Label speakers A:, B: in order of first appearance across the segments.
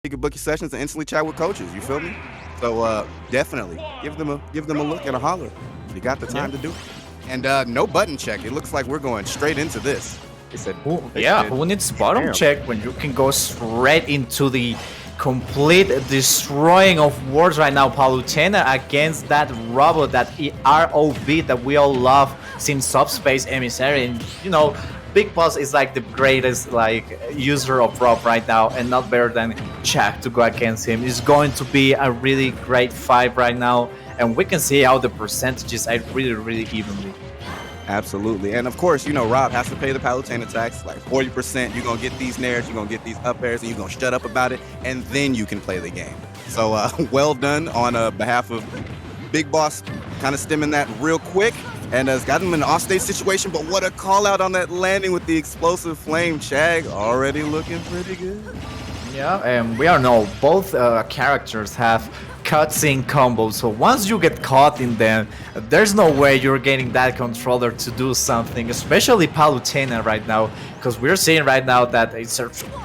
A: You can book your sessions and instantly chat with coaches. You feel me? So definitely give them a look and a holler. You got the time to do it. And no button check. It looks like we're going straight into this. They said,
B: who needs bottom check when you can go straight into the complete destroying of wards right now? Palutena against that robot, that ROB that we all love since Subspace Emissary. And you know, BigBoss is like the greatest user of Rob right now, and not better than Chag to go against him. It's going to be a really great fight right now, and we can see how the percentages are really evenly.
A: absolutely. And of course, you know, Rob has to pay the Palutena tax, like 40%. You're going to get these nairs, you're going to get these up airs, and you're going to shut up about it, and then you can play the game. So well done on behalf of BigBoss, kind of stemming that real quick. And has got him in an off-stage situation, but what a call out on that landing with the explosive flame. Chag already looking pretty good.
B: Yeah, and we all know both characters have cutscene combos, so once you get caught in them, there's no way you're getting that controller to do something, especially Palutena right now, because we're seeing right now that it's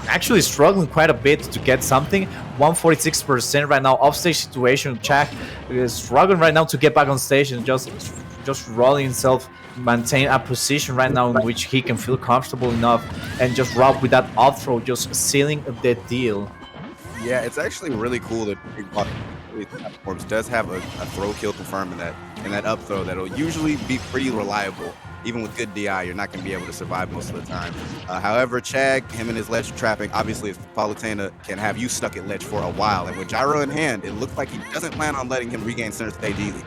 B: actually struggling quite a bit to get something. 146% right now off-stage situation. Chag is struggling right now to get back on stage and just rolling himself, maintain a position right now in which he can feel comfortable enough, and just Rob with that up throw, just sealing the deal.
A: Yeah, it's actually really cool that BigBoss platforms does have a throw kill confirm in that up throw that'll usually be pretty reliable. Even with good DI, you're not going to be able to survive most of the time. However, Chag, him and his ledge trapping, obviously if Palutena can have you stuck at ledge for a while, and with gyro in hand, it looks like he doesn't plan on letting him regain center stage easily.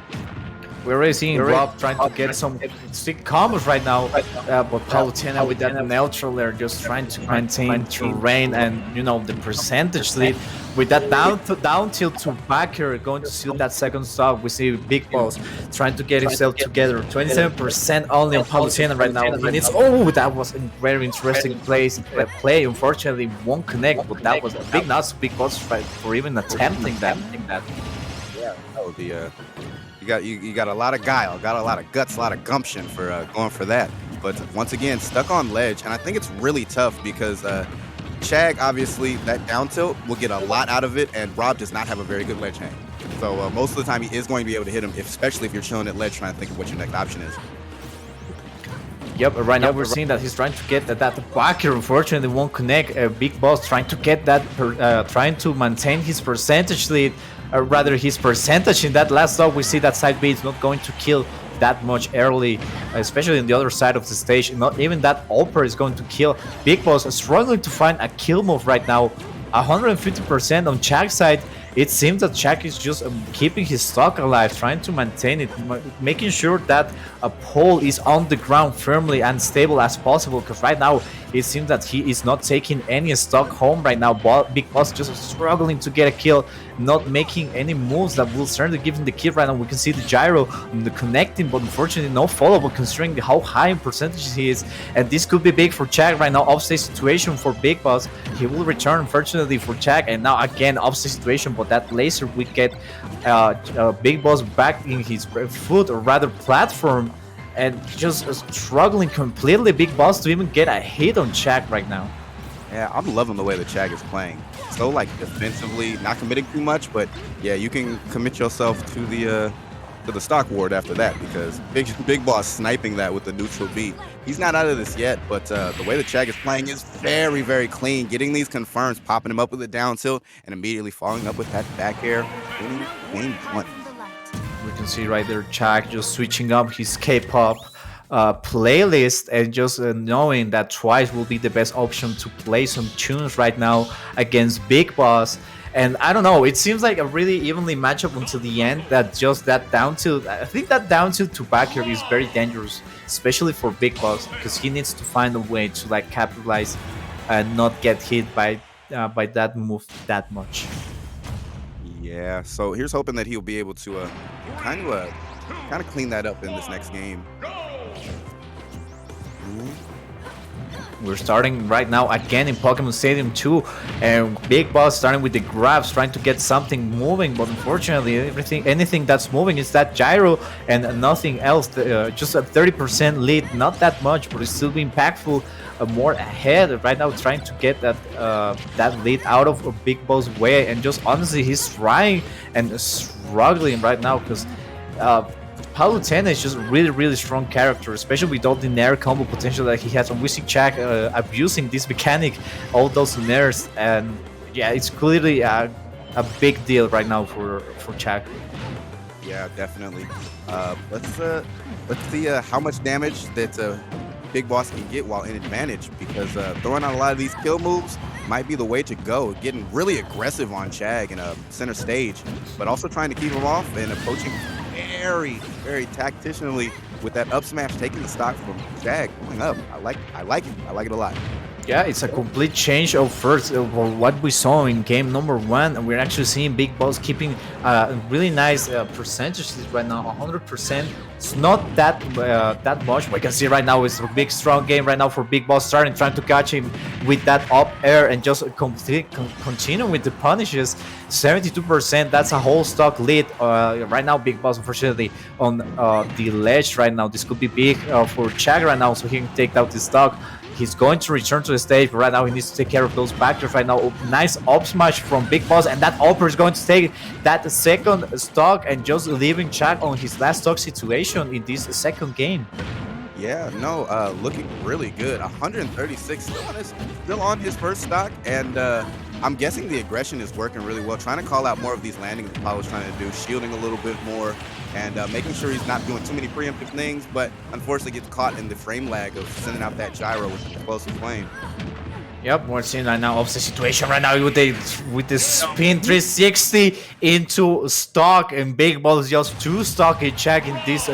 B: We're already seeing Rob trying to get some stick combos right now, but Palutena with that neutral there, just trying to maintain terrain and, you know, the percentage lead. With that down tilt to backer, going to seal that second stock. We see BigBoss trying to get himself together. 27% only on Palutena right now. He needs, oh, that was a very interesting play. Unfortunately, won't connect, but that was a big nuts to BigBoss for even attempting that.
A: Yeah, oh, you got a lot of guile, got a lot of guts, a lot of gumption for going for that. But once again, stuck on ledge, and I think it's really tough because Chag, obviously, that down tilt will get a lot out of it, and Rob does not have a very good ledge hang. So most of the time, he is going to be able to hit him, especially if you're chilling at ledge trying to think of what your next option is.
B: Yep, right now we're seeing that he's trying to get that backer. Unfortunately, won't connect. BigBoss trying to get that, trying to maintain his percentage lead. Rather his percentage in that last stock. We see that side B is not going to kill that much early, especially on the other side of the stage. Not even that Ulper is going to kill. BigBoss struggling to find a kill move right now. 150% on Chag's side. It seems that Chag is just keeping his stock alive, trying to maintain it, making sure that a pole is on the ground firmly and stable as possible, because right now it seems that he is not taking any stock home right now. BigBoss just struggling to get a kill, not making any moves that will certainly give him the kill right now. We can see the gyro and the connecting, but unfortunately no follow-up considering how high in percentages he is. And this could be big for Chag right now. Offstage situation for BigBoss. He will return, unfortunately, for Chag, and now again offstage situation, but that laser will get BigBoss back in his foot, or rather platform, and just struggling completely, BigBoss, to even get a hit on Chag right now.
A: Yeah, I'm loving the way that Chag is playing. So like defensively, not committing too much, but yeah, you can commit yourself to the stock ward after that, because BigBoss sniping that with the neutral beat. He's not out of this yet, but the way that Chag is playing is very clean. Getting these confirms, popping him up with a down tilt, and immediately following up with that back air. Game one.
B: We can see right there Chag just switching up his K-pop playlist, and just knowing that Twice will be the best option to play some tunes right now against BigBoss. And I don't know, it seems like a really evenly matchup until the end. That just that down tilt, I think that down tilt to back here is very dangerous, especially for BigBoss, because he needs to find a way to like capitalize and not get hit by that move that much.
A: Yeah, so here's hoping that he'll be able to kind of clean that up in this next game.
B: We're starting right now again in Pokemon Stadium 2, and BigBoss starting with the grabs, trying to get something moving, but unfortunately anything that's moving is that gyro and nothing else. Just a 30% lead, not that much, but it's still impactful more ahead right now, trying to get that lead out of Big Boss way. And just honestly, he's trying and struggling right now because Palutena is just really strong character, especially with all the Nair combo potential that he has. And we see Chag abusing this mechanic, all those Nairs, and yeah, it's clearly a big deal right now for Chag.
A: Yeah, definitely. Let's see how much damage that Big Boss can get while in advantage, because throwing out a lot of these kill moves might be the way to go. Getting really aggressive on Chag in a center stage, but also trying to keep him off and approaching very tacticianally with that up smash, taking the stock from Chag going up. I like it a lot.
B: Yeah, it's a complete change of first of what we saw in game number 1, and we're actually seeing Big Boss keeping really nice percentages right now, 100%. It's not that much. We can see right now it's a big strong game right now for Big Boss, trying to catch him with that up air and just continue with the punishes. 72%, that's a whole stock lead right now. Big Boss unfortunately on the ledge right now. This could be big for Chag right now, so he can take out the stock. He's going to return to the stage, but right now he needs to take care of those backers right now. Nice up smash from Big Boss, and that upper is going to take that second stock and just leaving Chag on his last stock situation in this second game.
A: Yeah, no, looking really good. 136, still on his first stock, and I'm guessing the aggression is working really well. Trying to call out more of these landings that Paul was trying to do, shielding a little bit more, and making sure he's not doing too many preemptive things, but unfortunately gets caught in the frame lag of sending out that gyro with the explosive flame.
B: Yep, we're seeing right now of the situation right now with the spin 360 into stock, and Big Boss just 2 stock in Chag in this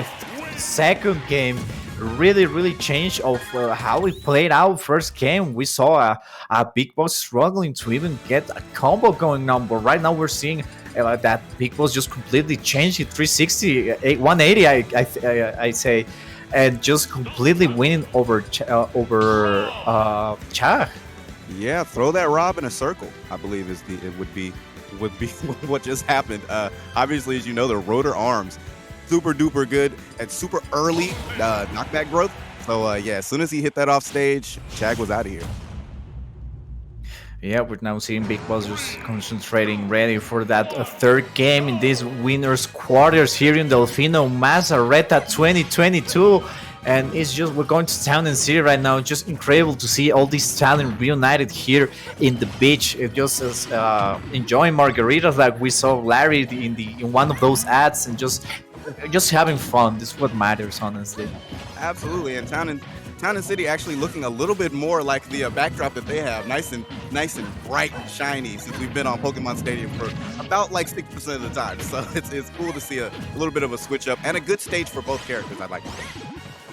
B: second game. Really changed of how it played out. First game we saw a Big Boss struggling to even get a combo going on, but right now we're seeing that Big Boss just completely changed it, 360 180 I say, and just completely winning over Chag.
A: Yeah, throw that Rob in a circle, I believe would be what just happened. Obviously, as you know, the rotor arms super duper good and super early knockback growth. So yeah, as soon as he hit that off stage, Chag was out of here.
B: Yeah, we're now seeing Big Boss just concentrating, ready for that third game in these winners quarters here in Delfino, Maza, RETA 2022. And it's just, we're going to town and city right now. Just incredible to see all this talent reunited here in the beach. Just enjoying margaritas like we saw Larry in one of those ads, and just having fun. This is what matters, honestly.
A: Absolutely, and Town and City actually looking a little bit more like the backdrop that they have, nice and bright and shiny, since we've been on Pokemon Stadium for about like 60% of the time. So it's cool to see a little bit of a switch up and a good stage for both characters, I'd like to think.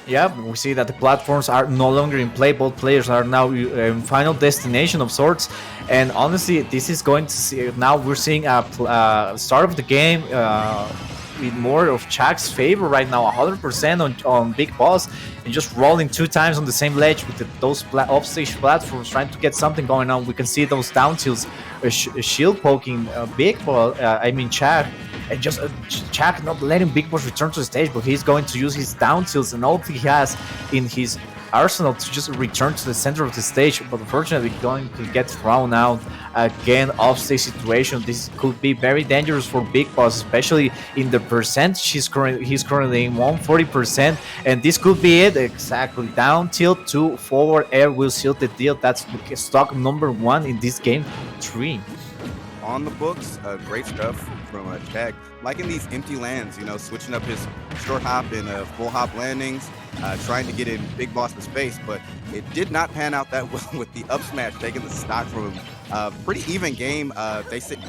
B: Yeah, we see that the platforms are no longer in play. Both players are now in final destination of sorts. And honestly, this is going to see, now we're seeing a start of the game with more of Chag's favor right now, 100% on Big Boss, and just rolling 2 times on the same ledge with those offstage platforms, trying to get something going on. We can see those down tilts, shield poking Chag, and just Chag not letting Big Boss return to the stage, but he's going to use his down tilts and all he has in his arsenal to just return to the center of the stage, but unfortunately going to get thrown out again off stage situation. This could be very dangerous for Big Boss, especially in the percentage. He's currently in 140%, and this could be it exactly. Down tilt to forward air will seal the deal. That's stock number 1 in this game 3.
A: On the books, great stuff from Chag. Liking these empty lands, switching up his short hop and full hop landings, trying to get in Big Boss's face, but it did not pan out that well with the up smash taking the stock from him. Pretty even game.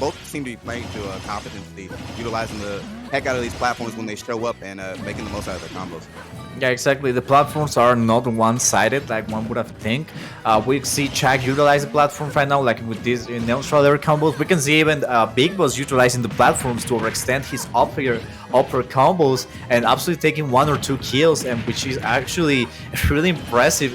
A: Both seem to be playing to competency, utilizing the heck out of these platforms when they show up and making the most out of their combos.
B: Yeah, exactly. The platforms are not one-sided like one would have think. We see Chag utilize the platform right now, like with these neutral air combos. We can see even Big Boss utilizing the platforms to overextend his upper combos and absolutely taking 1 or 2 kills, and which is actually really impressive.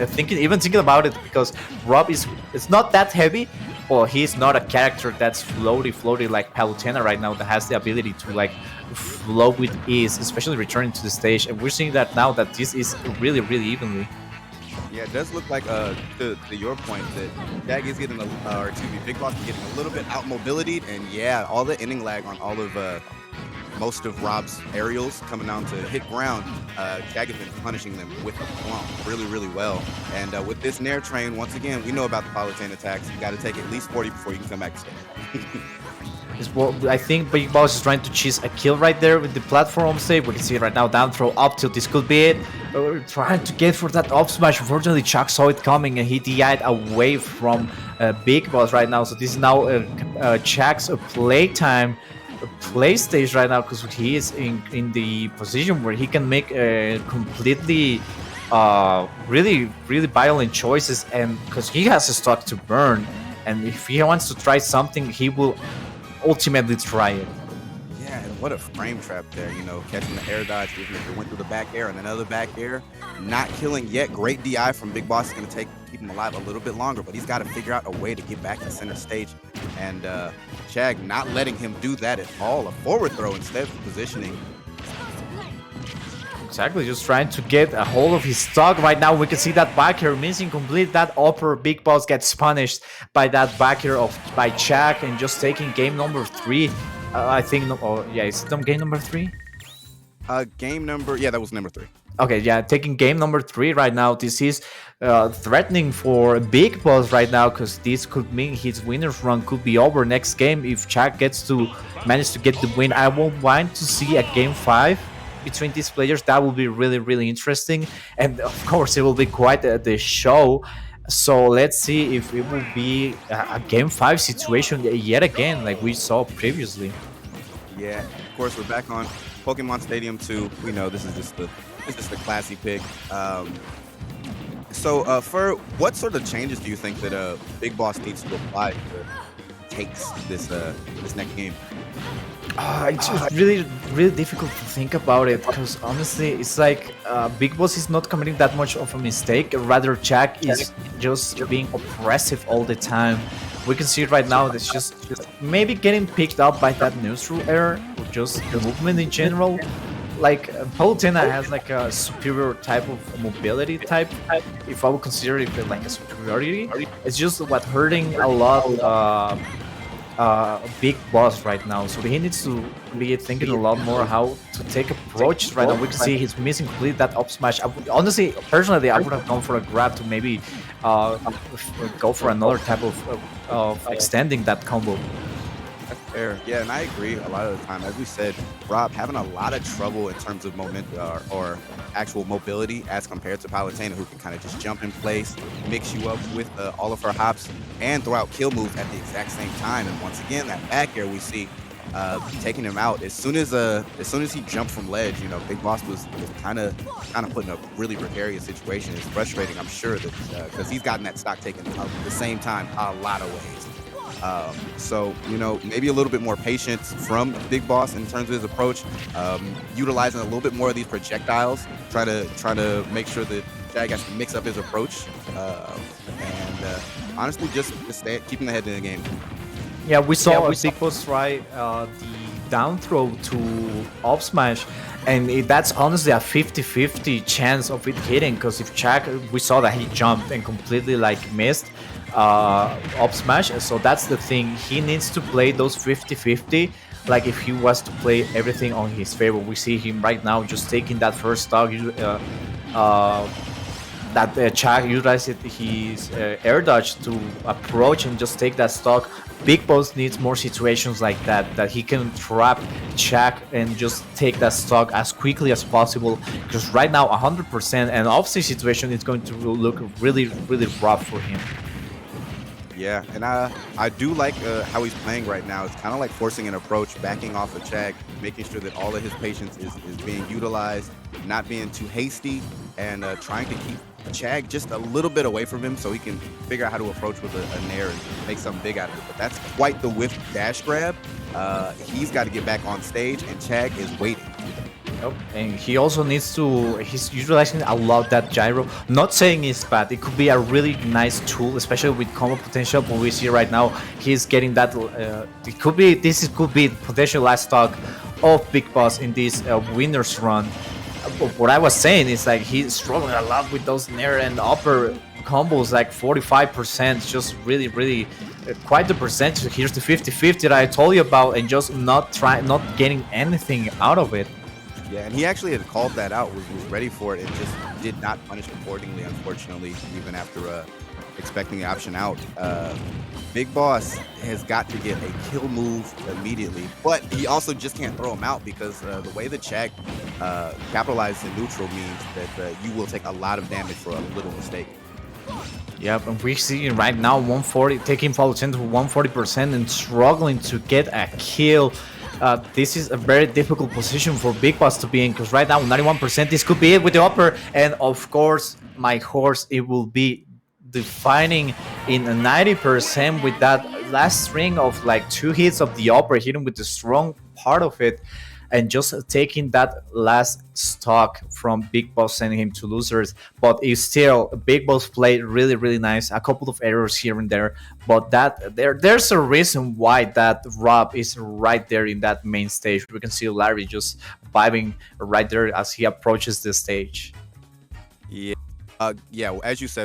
B: Thinking about it, because Rob it's not that heavy. Well, he's not a character that's floaty like Palutena right now, that has the ability to like flow with ease, especially returning to the stage. And we're seeing that now that this is really evenly.
A: Yeah, it does look like to your point that Chag is getting or excuse me, Big Boss is getting a little bit out mobility, and yeah, all the inning lag on all of most of Rob's aerials coming down to hit ground. Chag has been punishing them with a plump really well. And with this Nair train, once again, we know about the Palutena attacks. You got to take at least 40 before you can come back to stage.
B: Is what I think Big Boss is trying to chase a kill right there with the platform save. We can see it right now, down throw up tilt. This could be it. Trying to get for that up smash. Unfortunately, Chag saw it coming and he DI'd away from Big Boss right now. So this is now Chag's playtime, play stage right now, because he is in the position where he can make completely really violent choices, and because he has a stock to burn, and if he wants to try something, he will ultimately try it.
A: Yeah, and what a frame trap there, you know, catching the air dodge, even if it went through the back air and another back air, not killing yet. Great DI from Big Boss is going to keep him alive a little bit longer, but he's got to figure out a way to get back to center stage, and Chag not letting him do that at all. A forward throw instead of positioning.
B: Exactly, just trying to get a hold of his stock right now. We can see that back air missing complete. That upper Big Boss gets punished by that back air by Chag, and just taking game number 3. I think, yeah, is it game number 3?
A: Yeah, that was number 3.
B: Okay, yeah, taking game number 3 right now. This is threatening for Big Boss right now, because this could mean his winner's run could be over next game if Chag manage to get the win. I won't want to see a game 5 between these players. That will be really interesting, and of course it will be quite the show. So let's see if it will be a game 5 situation yet again, like we saw previously.
A: Yeah, of course we're back on Pokemon Stadium 2. We know this is just the classy pick. So for what sort of changes do you think that Big Boss needs to apply to take this next game?
B: It's just really difficult to think about it, because honestly it's like Big Boss is not committing that much of a mistake, rather Chag is just being oppressive all the time. We can see it right now, it's just maybe getting picked up by that neutral error, or just the movement in general. Like Palutena has like a superior type of mobility type, if I would consider it like a superiority. It's just what hurting a lot Big Boss right now, so he needs to be thinking a lot more how to take approach right now. We can see he's missing complete that up smash. Honestly, personally, I would have gone for a grab to maybe go for another type of extending that combo.
A: That's fair. Yeah, and I agree a lot of the time. As we said, Rob having a lot of trouble in terms of momentum or actual mobility as compared to Palutena, who can kind of just jump in place, mix you up with all of her hops, and throw out kill moves at the exact same time. And once again, that back air we see taking him out as soon as he jumped from ledge. You know, Big Boss was kind of put in a really precarious situation. It's frustrating, I'm sure, that because he's gotten that stock taken at the same time a lot of ways. So, you know, maybe a little bit more patience from Big Boss in terms of his approach, utilizing a little bit more of these projectiles, try to make sure that Chag has to mix up his approach, and honestly, just keeping the head in the game.
B: Yeah, we saw Big Boss try the down throw to up smash, and that's honestly a 50-50 chance of it hitting, because if Chag, we saw that he jumped and completely like missed up smash. So that's the thing, he needs to play those 50-50 like if he was to play everything on his favor. We see him right now just taking that first stock, that Chag utilized his air dodge to approach and just take that stock. Big Boss needs more situations like that he can trap Chag and just take that stock as quickly as possible, because right now 100% and offstage situation is going to look really rough for him.
A: Yeah, and I do like how he's playing right now. It's kind of like forcing an approach, backing off of Chag, making sure that all of his patience is being utilized, not being too hasty, and trying to keep Chag just a little bit away from him so he can figure out how to approach with a nair and make something big out of it. But that's quite the whiff dash grab. He's got to get back on stage, and Chag is waiting.
B: Yep. And he also needs to, he's utilizing a lot that gyro. Not saying it's bad, it could be a really nice tool, especially with combo potential, but we see right now he's getting that, this could be potential last stock of Big Boss in this winner's run. what I was saying is like he's struggling a lot with those nair and upper combos, like 45%, just really quite the percentage. Here's the 50-50 that I told you about, and just not getting anything out of it.
A: Yeah, and he actually had called that out, was ready for it, and just did not punish accordingly, unfortunately, even after expecting the option out. BigBoss has got to get a kill move immediately, but he also just can't throw him out because the way the Chag capitalizes in neutral means that you will take a lot of damage for a little mistake.
B: Yep, and we're seeing right now 140, taking Palutena to 140% and struggling to get a kill. This is a very difficult position for BigBoss to be in, because right now 91%, this could be it with the upper, and of course my horse, it will be defining in a 90% with that last string of like 2 hits of the upper, hitting with the strong part of it, and just taking that last stock from BigBoss, sending him to losers. But it's still, BigBoss played really nice. A couple of errors here and there, but that there's a reason why that Rob is right there in that main stage. We can see Larry just vibing right there as he approaches the stage.
A: Yeah, yeah. As you said,